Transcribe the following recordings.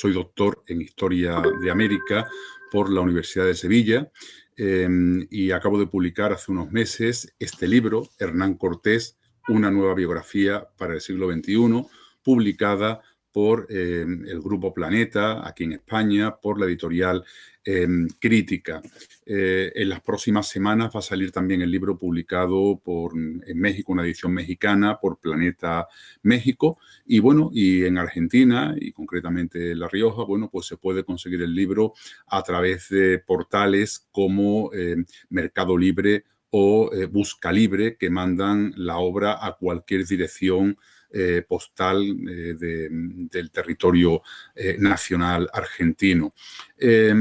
soy doctor en Historia de América por la Universidad de Sevilla y acabo de publicar hace unos meses este libro, Hernán Cortés, una nueva biografía para el siglo XXI, publicada por el Grupo Planeta, aquí en España, por la editorial Crítica. En las próximas semanas va a salir también el libro publicado en México, una edición mexicana, por Planeta México. Y bueno, y en Argentina, y concretamente en La Rioja, bueno, pues se puede conseguir el libro a través de portales como Mercado Libre o Busca Libre, que mandan la obra a cualquier dirección postal del territorio nacional argentino.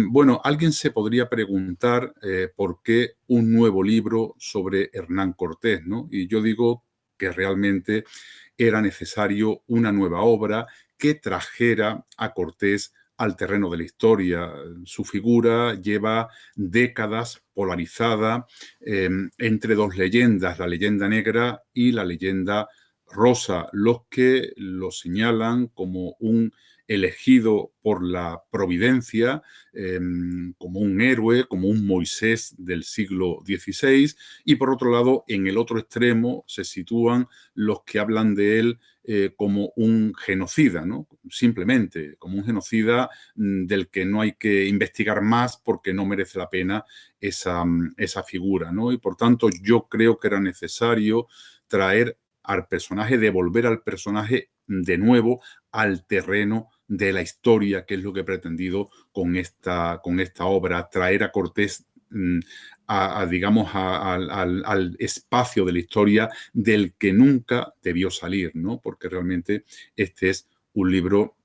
Bueno, alguien se podría preguntar por qué un nuevo libro sobre Hernán Cortés, ¿no? Y yo digo que realmente era necesario una nueva obra que trajera a Cortés al terreno de la historia. Su figura lleva décadas polarizada entre dos leyendas, la leyenda negra y la leyenda rosa, los que lo señalan como un elegido por la providencia, como un héroe, como un Moisés del siglo XVI, y por otro lado, en el otro extremo se sitúan los que hablan de él como un genocida, ¿no? Simplemente como un genocida del que no hay que investigar más porque no merece la pena esa figura, ¿no? Y por tanto yo creo que era necesario traer al personaje, devolver al personaje de nuevo al terreno de la historia, que es lo que he pretendido con esta obra, traer a Cortés digamos, al espacio de la historia del que nunca debió salir, ¿no? Porque realmente este es un libro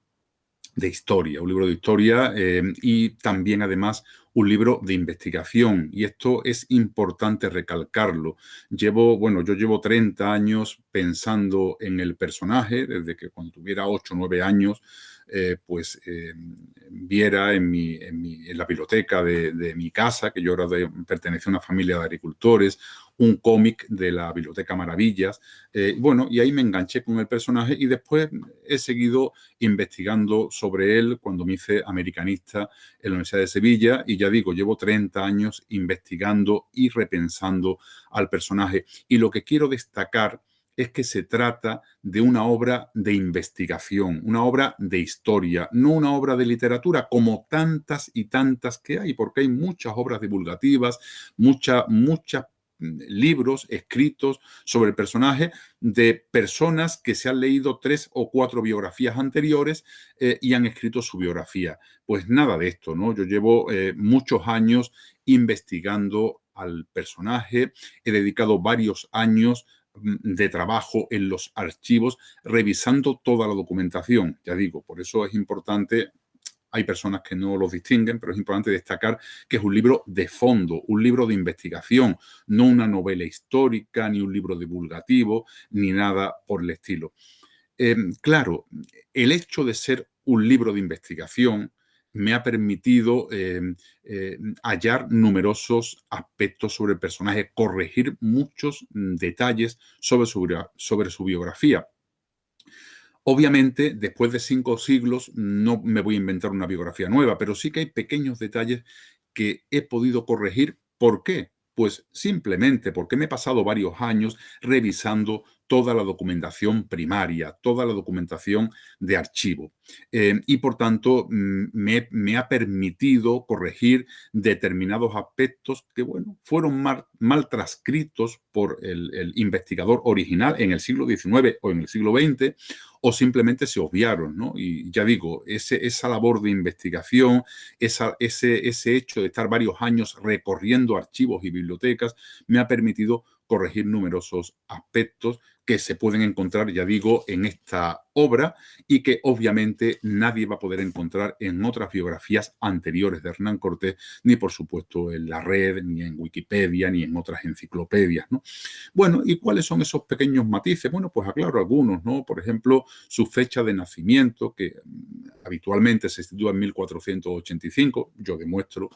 de historia, y también además un libro de investigación, y esto es importante recalcarlo. Yo llevo 30 años pensando en el personaje, desde que cuando tuviera 8 o 9 años, viera en la biblioteca de mi casa, que yo pertenecía a una familia de agricultores, un cómic de la Biblioteca Maravillas. Y ahí me enganché con el personaje y después he seguido investigando sobre él cuando me hice americanista en la Universidad de Sevilla, y ya digo, llevo 30 años investigando y repensando al personaje. Y lo que quiero destacar es que se trata de una obra de investigación, una obra de historia, no una obra de literatura como tantas y tantas que hay, porque hay muchas obras divulgativas, muchas libros escritos sobre el personaje de personas que se han leído 3 o 4 biografías anteriores y han escrito su biografía. Pues nada de esto, ¿no? Yo llevo muchos años investigando al personaje, he dedicado varios años de trabajo en los archivos, revisando toda la documentación. Ya digo, por eso es importante. Hay personas que no los distinguen, pero es importante destacar que es un libro de fondo, un libro de investigación, no una novela histórica, ni un libro divulgativo, ni nada por el estilo. Claro, el hecho de ser un libro de investigación me ha permitido hallar numerosos aspectos sobre el personaje, corregir muchos detalles sobre su biografía. Obviamente, después de 5 siglos, no me voy a inventar una biografía nueva, pero sí que hay pequeños detalles que he podido corregir. ¿Por qué? Pues simplemente porque me he pasado varios años revisando toda la documentación primaria, toda la documentación de archivo. Y por tanto, me ha permitido corregir determinados aspectos que, bueno, fueron mal transcritos por el investigador original en el siglo XIX o en el siglo XX, o simplemente se obviaron, ¿no? Y ya digo, esa labor de investigación, ese hecho de estar varios años recorriendo archivos y bibliotecas, me ha permitido corregir numerosos aspectos que se pueden encontrar, ya digo, en esta obra y que obviamente nadie va a poder encontrar en otras biografías anteriores de Hernán Cortés, ni por supuesto en la red, ni en Wikipedia, ni en otras enciclopedias, ¿no? Bueno, ¿y cuáles son esos pequeños matices? Bueno, pues aclaro algunos, ¿no? Por ejemplo, su fecha de nacimiento, que habitualmente se sitúa en 1485, yo demuestro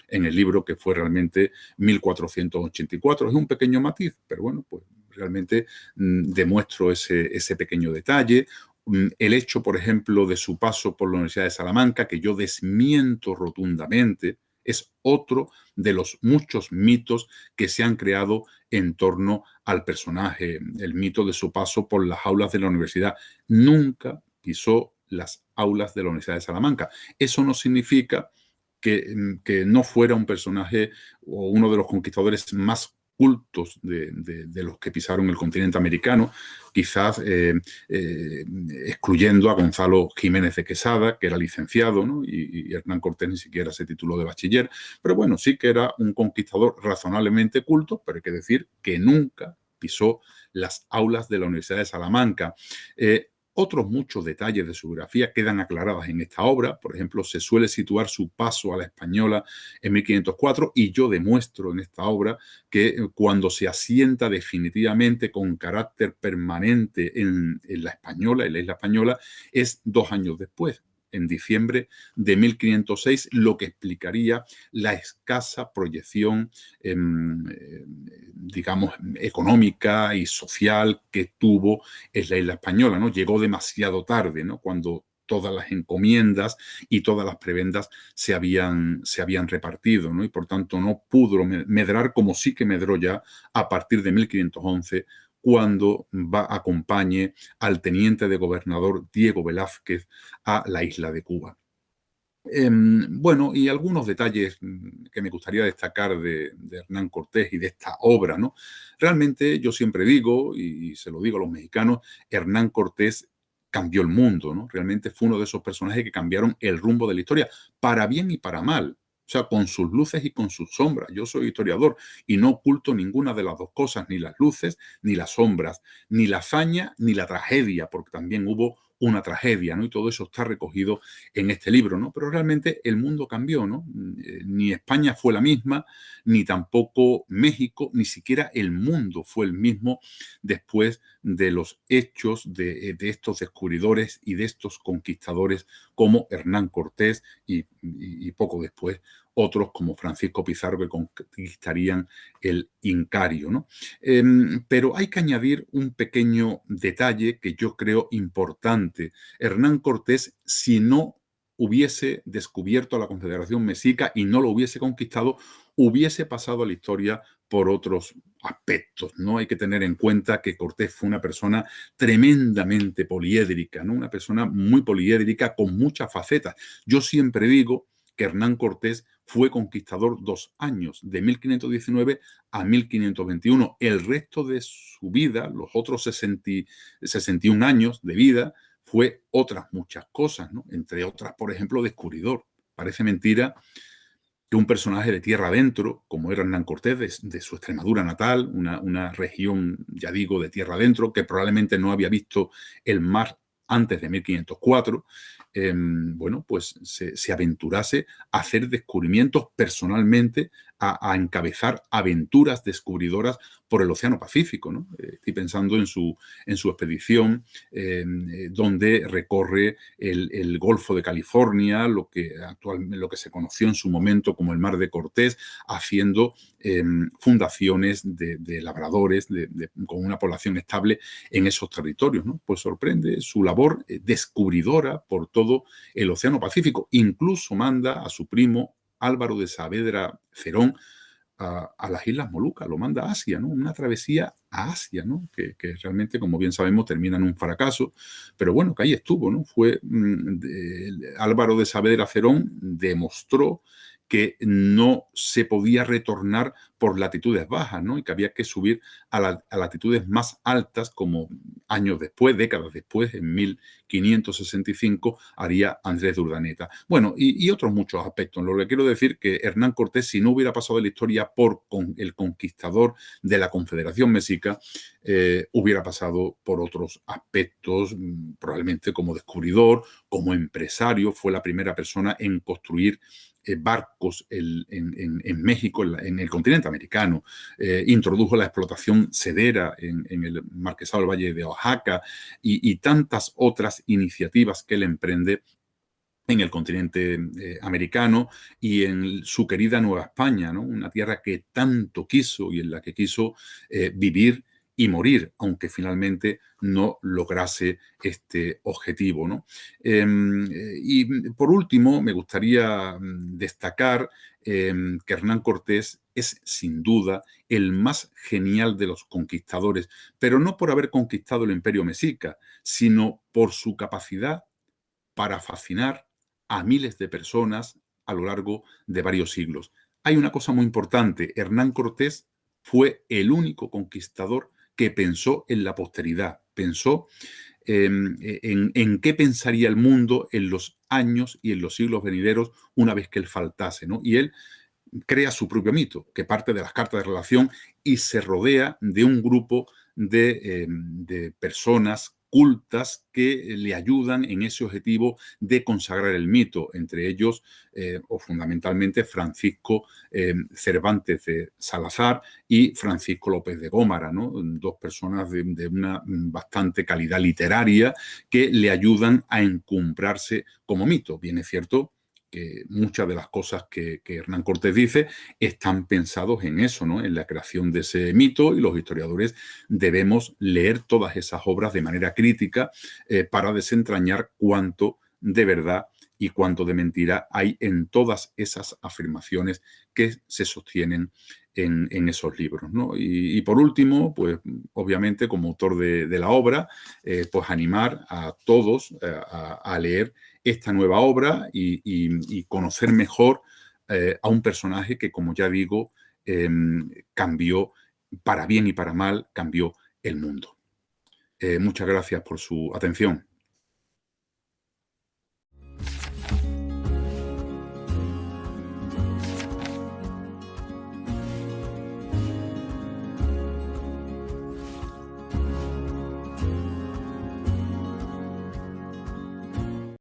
en el libro que fue realmente 1484. Es un pequeño matiz, pero bueno, pues realmente demuestro ese pequeño detalle. El hecho, por ejemplo, de su paso por la Universidad de Salamanca, que yo desmiento rotundamente, es otro de los muchos mitos que se han creado en torno al personaje. El mito de su paso por las aulas de la universidad. Nunca pisó las aulas de la Universidad de Salamanca. Eso no significa que no fuera un personaje o uno de los conquistadores más cultos de los que pisaron el continente americano, quizás excluyendo a Gonzalo Jiménez de Quesada, que era licenciado, ¿no? y Hernán Cortés ni siquiera se tituló de bachiller, pero bueno, sí que era un conquistador razonablemente culto, pero hay que decir que nunca pisó las aulas de la Universidad de Salamanca. Otros muchos detalles de su biografía quedan aclarados en esta obra. Por ejemplo, se suele situar su paso a la española en 1504 y yo demuestro en esta obra que cuando se asienta definitivamente con carácter permanente en la española, en la isla española, es 2 años después, en diciembre de 1506, lo que explicaría la escasa proyección, digamos, económica y social que tuvo en la isla española, ¿no? Llegó demasiado tarde, ¿no? Cuando todas las encomiendas y todas las prebendas se habían repartido, ¿no? Y por tanto no pudo medrar como sí que medró ya a partir de 1511, cuando acompañe al teniente de gobernador Diego Velázquez a la isla de Cuba. Bueno, y algunos detalles que me gustaría destacar de Hernán Cortés y de esta obra, ¿no? Realmente yo siempre digo, y se lo digo a los mexicanos, Hernán Cortés cambió el mundo, ¿no? Realmente fue uno de esos personajes que cambiaron el rumbo de la historia, para bien y para mal. O sea, con sus luces y con sus sombras. Yo soy historiador y no oculto ninguna de las dos cosas, ni las luces, ni las sombras, ni la hazaña, ni la tragedia, porque también hubo una tragedia, ¿no? Y todo eso está recogido en este libro, ¿no? Pero realmente el mundo cambió, ¿no? Ni España fue la misma, ni tampoco México, ni siquiera el mundo fue el mismo después de los hechos de estos descubridores y de estos conquistadores como Hernán Cortés y poco después otros como Francisco Pizarro, que conquistarían el Incario, ¿no? Pero hay que añadir un pequeño detalle que yo creo importante. Hernán Cortés, si no hubiese descubierto a la Confederación Mexica y no lo hubiese conquistado, hubiese pasado a la historia por otros aspectos, ¿no? Hay que tener en cuenta que Cortés fue una persona tremendamente poliédrica, ¿no? Una persona muy poliédrica con muchas facetas. Yo siempre digo que Hernán Cortés fue conquistador 2 años, de 1519 a 1521. El resto de su vida, los otros 61 años de vida, fue otras muchas cosas, ¿no? Entre otras, por ejemplo, descubridor. Parece mentira que un personaje de tierra adentro, como era Hernán Cortés, de su Extremadura natal, una región, ya digo, de tierra adentro, que probablemente no había visto el mar antes de 1504, bueno, pues se aventurase a hacer descubrimientos personalmente, a encabezar aventuras descubridoras por el Océano Pacífico, ¿no? Estoy pensando en su expedición, donde recorre el Golfo de California, lo que se conoció en su momento como el Mar de Cortés, haciendo fundaciones de labradores con una población estable en esos territorios, ¿no? Pues sorprende su labor descubridora por todo el Océano Pacífico. Incluso manda a su primo Álvaro de Saavedra Cerón a las Islas Molucas, lo manda a Asia, ¿no? Una travesía a Asia, ¿no? Que realmente, como bien sabemos, termina en un fracaso, pero bueno, que ahí estuvo, ¿no? Álvaro de Saavedra Cerón demostró que no se podía retornar por latitudes bajas, ¿no? Y que había que subir a latitudes más altas, como años después, décadas después, en 1565, haría Andrés de Urdaneta. Bueno, y otros muchos aspectos. Lo que quiero decir que Hernán Cortés, si no hubiera pasado la historia por el conquistador de la Confederación Mexica, hubiera pasado por otros aspectos, probablemente como descubridor, como empresario. Fue la primera persona en construir barcos en México, en el continente americano. Introdujo la explotación sedera en el Marquesado del Valle de Oaxaca y tantas otras iniciativas que él emprende en el continente americano y en su querida Nueva España, ¿no? Una tierra que tanto quiso y en la que quiso vivir y morir, aunque finalmente no lograse este objetivo, ¿no? Y por último, me gustaría destacar que Hernán Cortés es sin duda el más genial de los conquistadores, pero no por haber conquistado el imperio mexica, sino por su capacidad para fascinar a miles de personas a lo largo de varios siglos. Hay una cosa muy importante, Hernán Cortés fue el único conquistador que pensó en la posteridad, pensó en qué pensaría el mundo en los años y en los siglos venideros una vez que él faltase, ¿no? Y él crea su propio mito, que parte de las cartas de relación y se rodea de un grupo de personas cultas que le ayudan en ese objetivo de consagrar el mito, entre ellos o fundamentalmente Francisco Cervantes de Salazar y Francisco López de Gómara, ¿no? Dos personas de una bastante calidad literaria que le ayudan a encumbrarse como mito. Bien es cierto que muchas de las cosas que Hernán Cortés dice están pensados en eso, ¿no? En la creación de ese mito, y los historiadores debemos leer todas esas obras de manera crítica para desentrañar cuánto de verdad y cuánto de mentira hay en todas esas afirmaciones que se sostienen en esos libros, ¿no? Y por último, pues obviamente como autor de la obra, pues animar a todos a leer esta nueva obra y conocer mejor a un personaje que, como ya digo, cambió para bien y para mal, cambió el mundo. Muchas gracias por su atención.